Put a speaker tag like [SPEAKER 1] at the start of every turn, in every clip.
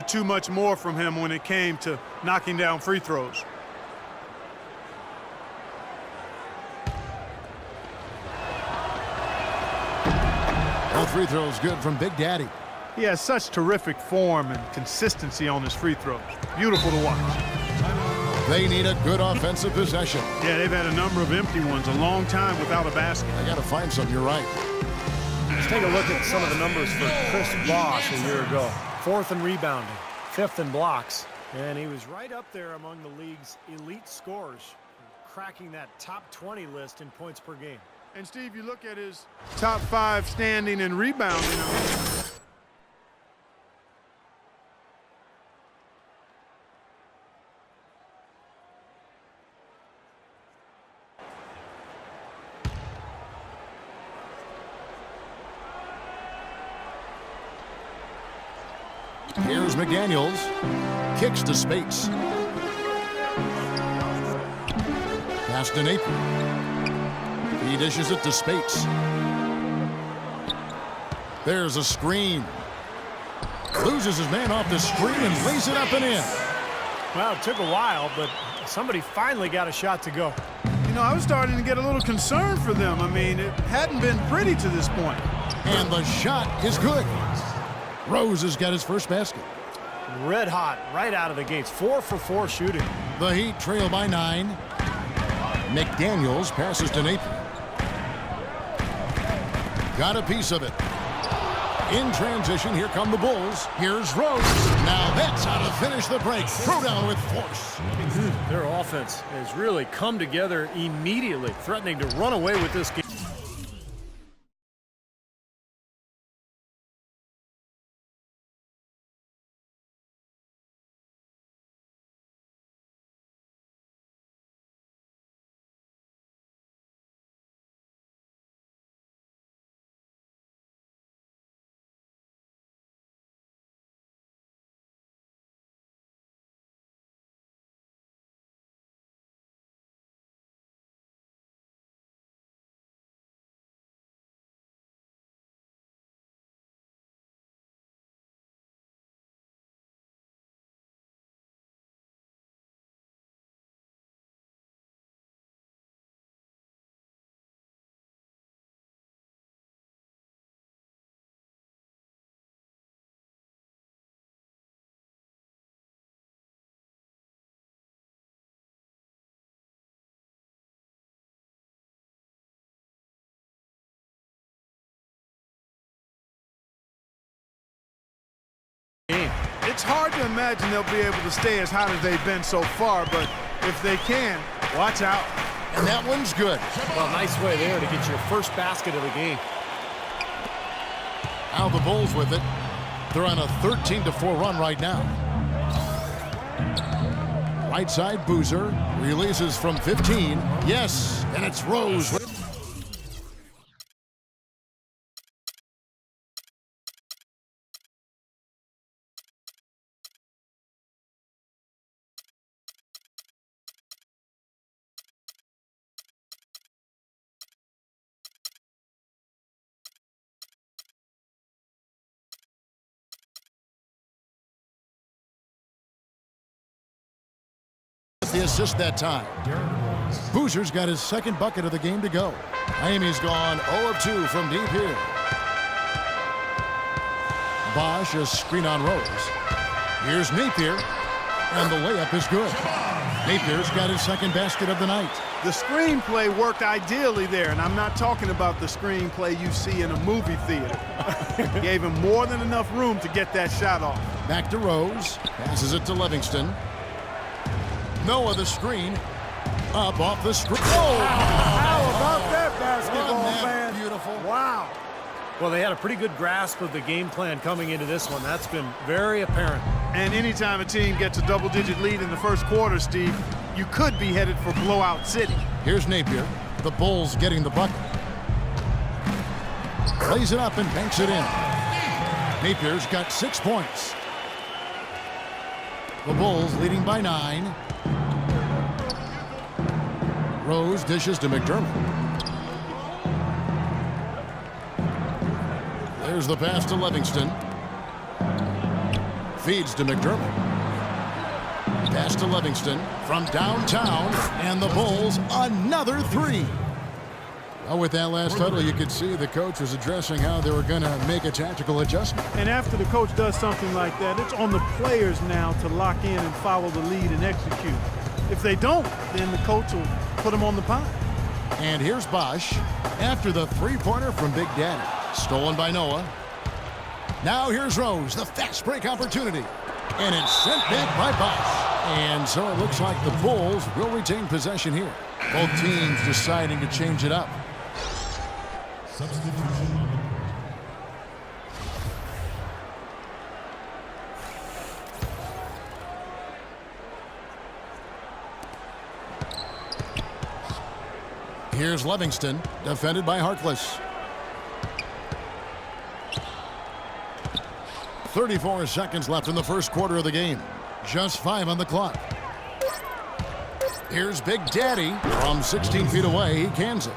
[SPEAKER 1] expected too much more from him when it came to knocking down free throws.
[SPEAKER 2] All free throws good from Big Daddy.
[SPEAKER 1] He has such terrific form and consistency on his free throws. Beautiful to watch.
[SPEAKER 2] They need a good offensive possession.
[SPEAKER 1] Yeah, they've had a number of empty ones, a long time without a basket.
[SPEAKER 2] I got to find some. You're right.
[SPEAKER 3] Let's take a look at some of the numbers for Chris Bosh a year ago. 4th in rebounding, 5th in blocks, and he was right up there among the league's elite scorers, cracking that top 20 list in points per game.
[SPEAKER 1] And Steve, you look at his top 5 standing and rebounding.
[SPEAKER 2] Here's McDaniels. Kicks to Spates. Pass to Napier. He dishes it to Spates. There's a screen. Loses his man off the screen and lays it up and in.
[SPEAKER 3] Well, it took a while, but somebody finally got a shot to go.
[SPEAKER 1] You know, I was starting to get a little concerned for them. I mean, it hadn't been pretty to this point.
[SPEAKER 2] And the shot is good. Rose has got his first basket.
[SPEAKER 3] Red hot right out of the gates. 4 for 4 shooting.
[SPEAKER 2] The Heat trail by 9. McDaniels passes to Napier. Got a piece of it. In transition, here come the Bulls. Here's Rose. Now that's how to finish the break. Throw down with force.
[SPEAKER 3] Their offense has really come together immediately, threatening to run away with this game.
[SPEAKER 1] It's hard to imagine they'll be able to stay as hot as they've been so far, but if they can, watch out.
[SPEAKER 2] And that one's good.
[SPEAKER 3] Well, nice way there to get your first basket of the game.
[SPEAKER 2] Now the Bulls with it. They're on a 13-4 run right now. Right side, Boozer releases from 15. Yes, and it's Rose. The assist that time. Boozer's got his second bucket of the game to go. Miami's gone 0 of 2 from deep here. Bosh a screen on Rose. Here's Napier, and the layup is good. Napier's got his second basket of the night.
[SPEAKER 1] The screenplay worked ideally there, and I'm not talking about the screenplay you see in a movie theater. Gave him more than enough room to get that shot off.
[SPEAKER 2] Back to Rose. Passes it to Livingston. Noah the screen. Up off the screen. Oh!
[SPEAKER 3] How about that basketball,
[SPEAKER 2] Wasn't that
[SPEAKER 3] man?
[SPEAKER 2] beautiful?
[SPEAKER 3] Wow. Well, they had a pretty good grasp of the game plan coming into this one. That's been very apparent.
[SPEAKER 1] And anytime a team gets a double-digit lead in the first quarter, Steve, you could be headed for blowout city.
[SPEAKER 2] Here's Napier. The Bulls getting the bucket. Plays it up and banks it in. Napier's got 6 points. The Bulls leading by 9. Rose dishes to McDermott. There's the pass to Livingston. Feeds to McDermott. Pass to Livingston from downtown, and the Bulls another three. Well, with that last huddle, you could see the coach was addressing how they were going to make a tactical adjustment.
[SPEAKER 1] And after the coach does something like that, it's on the players now to lock in and follow the lead and execute. If they don't, then the coach will put them on the pine.
[SPEAKER 2] And here's Bosch after the three-pointer from Big Daddy. Stolen by Noah. Now here's Rose, the fast break opportunity. And it's sent back by Bosch. And so it looks like the Bulls will retain possession here. Both teams deciding to change it up.
[SPEAKER 4] Substitution.
[SPEAKER 2] Here's Livingston, defended by Harkless. 34 seconds left in the first quarter of the game. Just 5 on the clock. Here's Big Daddy from 16 feet away. He cans it.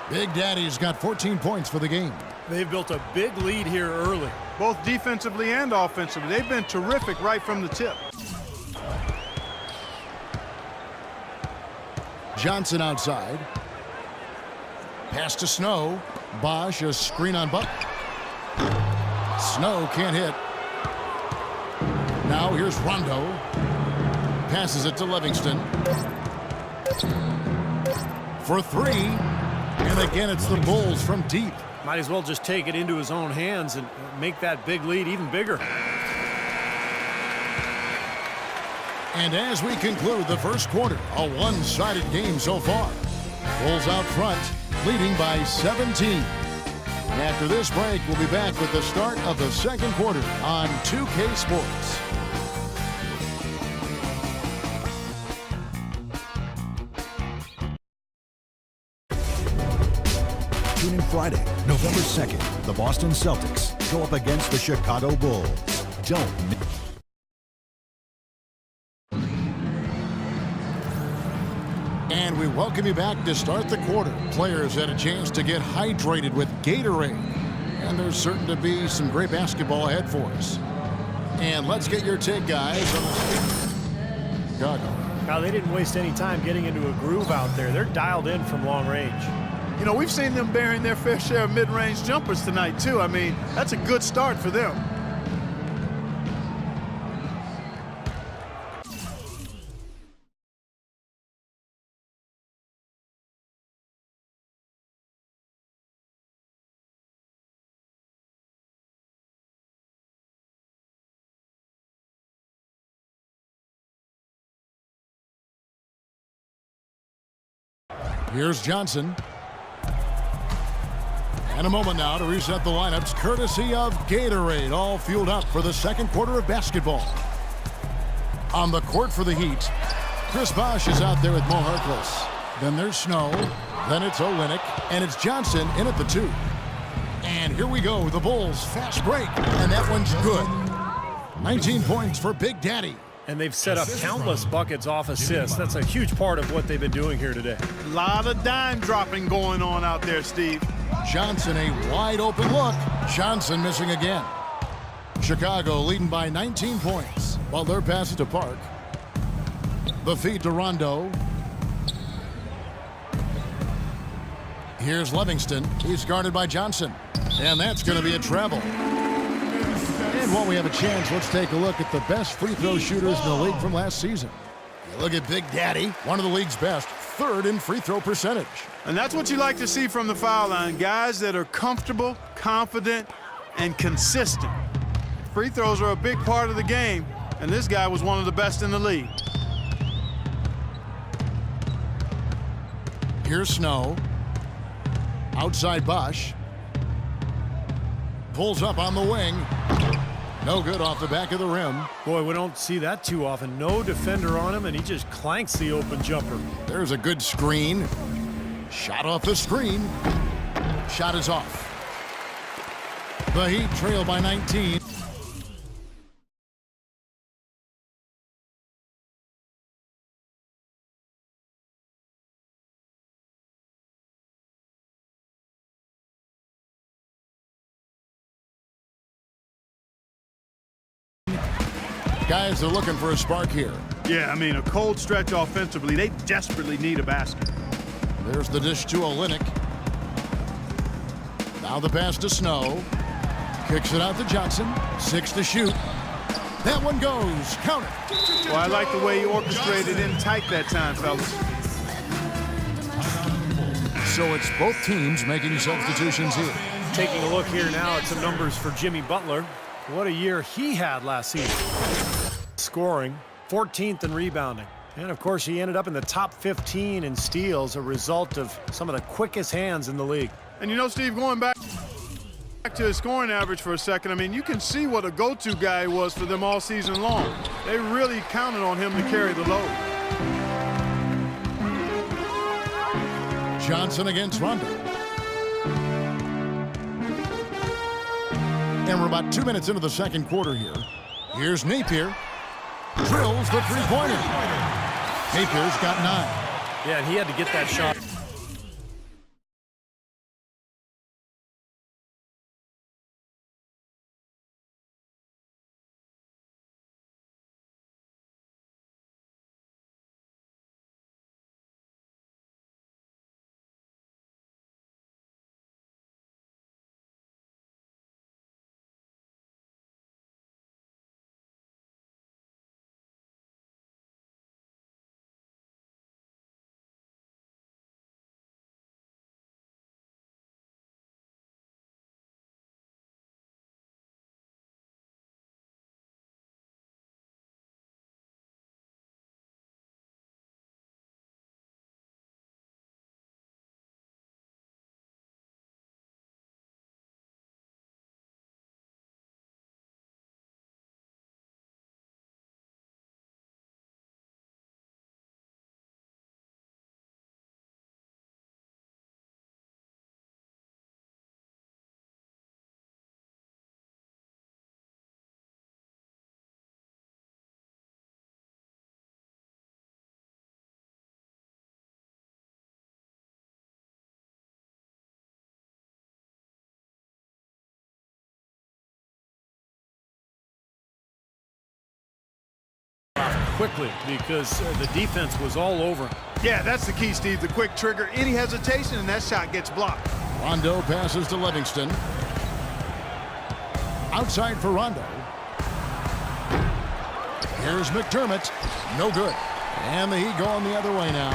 [SPEAKER 2] Big Daddy's got 14 points for the game.
[SPEAKER 3] They've built a big lead here early.
[SPEAKER 1] Both defensively and offensively. They've been terrific right from the tip.
[SPEAKER 2] Johnson outside. Pass to Snow. Bosch, a screen on Buck. Snow can't hit. Now here's Rondo. Passes it to Livingston. For three. And again, it's the Bulls from deep.
[SPEAKER 3] Might as well just take it into his own hands and make that big lead even bigger.
[SPEAKER 2] And as we conclude the first quarter, a one-sided game so far. Bulls out front, leading by 17. And after this break, we'll be back with the start of the second quarter on 2K Sports.
[SPEAKER 4] Tune in Friday, November 2nd. The Boston Celtics go up against the Chicago Bulls. Don't miss.
[SPEAKER 2] And we welcome you back to start the quarter. Players had a chance to get hydrated with Gatorade. And there's certain to be some great basketball ahead for us. And let's get your take, guys, on the Chicago.
[SPEAKER 3] Now, they didn't waste any time getting into a groove out there. They're dialed in from long range.
[SPEAKER 1] You know, we've seen them bearing their fair share of mid-range jumpers tonight, too. I mean, that's a good start for them.
[SPEAKER 2] Here's Johnson. And a moment now to reset the lineups, courtesy of Gatorade, all fueled up for the second quarter of basketball. On the court for the Heat, Chris Bosh is out there with Mo Harkless. Then there's Snow, then it's Olynyk, and it's Johnson in at the 2. And here we go, the Bulls fast break, and that one's good. 19 points for Big Daddy.
[SPEAKER 3] And they've set up countless buckets off assists. That's a huge part of what they've been doing here today.
[SPEAKER 1] A lot of dime dropping going on out there, Steve.
[SPEAKER 2] Johnson, a wide open look. Johnson missing again. Chicago leading by 19 points. While they're passing to Park. The feed to Rondo. Here's Livingston. He's guarded by Johnson. And that's going to be a travel. And while we have a chance, let's take a look at the best free throw shooters in the league from last season. You look at Big Daddy, one of the league's best, 3rd in free throw percentage.
[SPEAKER 1] And that's what you like to see from the foul line. Guys that are comfortable, confident, and consistent. Free throws are a big part of the game, and this guy was one of the best in the league.
[SPEAKER 2] Here's Snow. Outside Bosch. Pulls up on the wing. No good off the back of the rim.
[SPEAKER 3] Boy, we don't see that too often. No defender on him, and he just clanks the open jumper.
[SPEAKER 2] There's a good screen. Shot off the screen. Shot is off. The Heat trail by 19. Guys are looking for a spark here.
[SPEAKER 1] Yeah, I mean, a cold stretch offensively. They desperately need a basket.
[SPEAKER 2] There's the dish to Olynyk. Now the pass to Snow. Kicks it out to Johnson. 6 to shoot. That one goes. Count it.
[SPEAKER 1] Well, I like the way he orchestrated in tight that time, fellas.
[SPEAKER 2] So it's both teams making substitutions here.
[SPEAKER 3] Taking a look here now at some numbers for Jimmy Butler. What a year he had last season. Scoring, 14th in rebounding. And, of course, he ended up in the top 15 in steals, a result of some of the quickest hands in the league.
[SPEAKER 1] And you know, Steve, going back to his scoring average for a second, I mean, you can see what a go-to guy was for them all season long. They really counted on him to carry the load.
[SPEAKER 2] Johnson against Rondo. And we're about 2 minutes into the second quarter here. Here's Napier. Drills the three-pointer. Napier's got 9.
[SPEAKER 3] Yeah, and he had to get that shot. Quickly because the defense was all over.
[SPEAKER 1] Yeah, that's the key, Steve. The quick trigger. Any hesitation, and that shot gets blocked.
[SPEAKER 2] Rondo passes to Livingston. Outside for Rondo. Here's McDermott. No good. And the Heat going the other way now.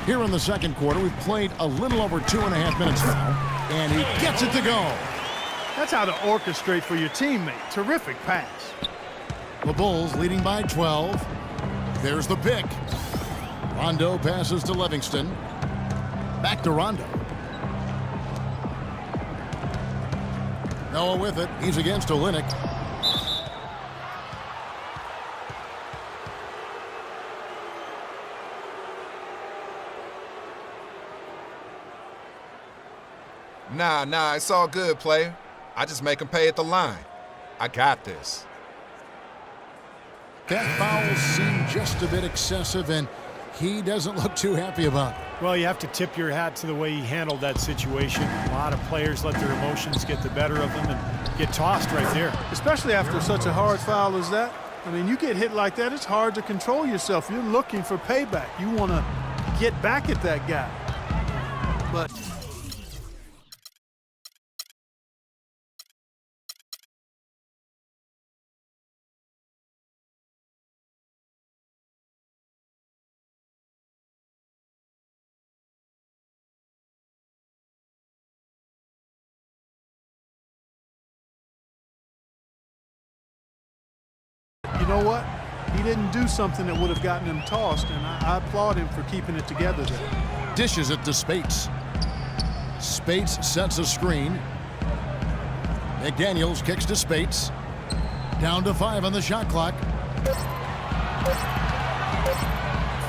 [SPEAKER 2] Here in the second quarter, we've played a little over 2.5 minutes now. And he gets it to go.
[SPEAKER 1] That's how to orchestrate for your teammate. Terrific pass.
[SPEAKER 2] The Bulls leading by 12. There's the pick. Rondo passes to Livingston. Back to Rondo. Noah with it. He's against Olynyk.
[SPEAKER 5] Nah, it's all good, player. I just make him pay at the line. I got this.
[SPEAKER 2] That foul seemed just a bit excessive, and he doesn't look too happy about it.
[SPEAKER 3] Well, you have to tip your hat to the way he handled that situation. A lot of players let their emotions get the better of them and get tossed right there.
[SPEAKER 1] Especially after such a hard foul as that. I mean, you get hit like that, it's hard to control yourself. You're looking for payback. You want to get back at that guy. But you know what? He didn't do something that would have gotten him tossed, and I applaud him for keeping it together there.
[SPEAKER 2] Dishes it to Spates. Spates sets a screen. McDaniels kicks to Spates. Down to 5 on the shot clock.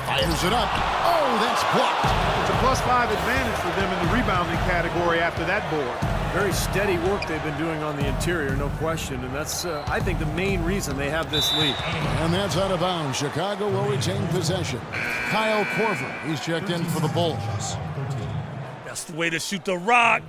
[SPEAKER 2] Fires it up. Oh, that's blocked.
[SPEAKER 1] It's a +5 advantage for them in the rebounding category after that board.
[SPEAKER 3] Very steady work they've been doing on the interior, no question. And that's, I think, the main reason they have this lead.
[SPEAKER 2] And that's out of bounds. Chicago will retain possession. Kyle Korver, he's checked in for the Bulls.
[SPEAKER 6] That's the way to shoot the rock.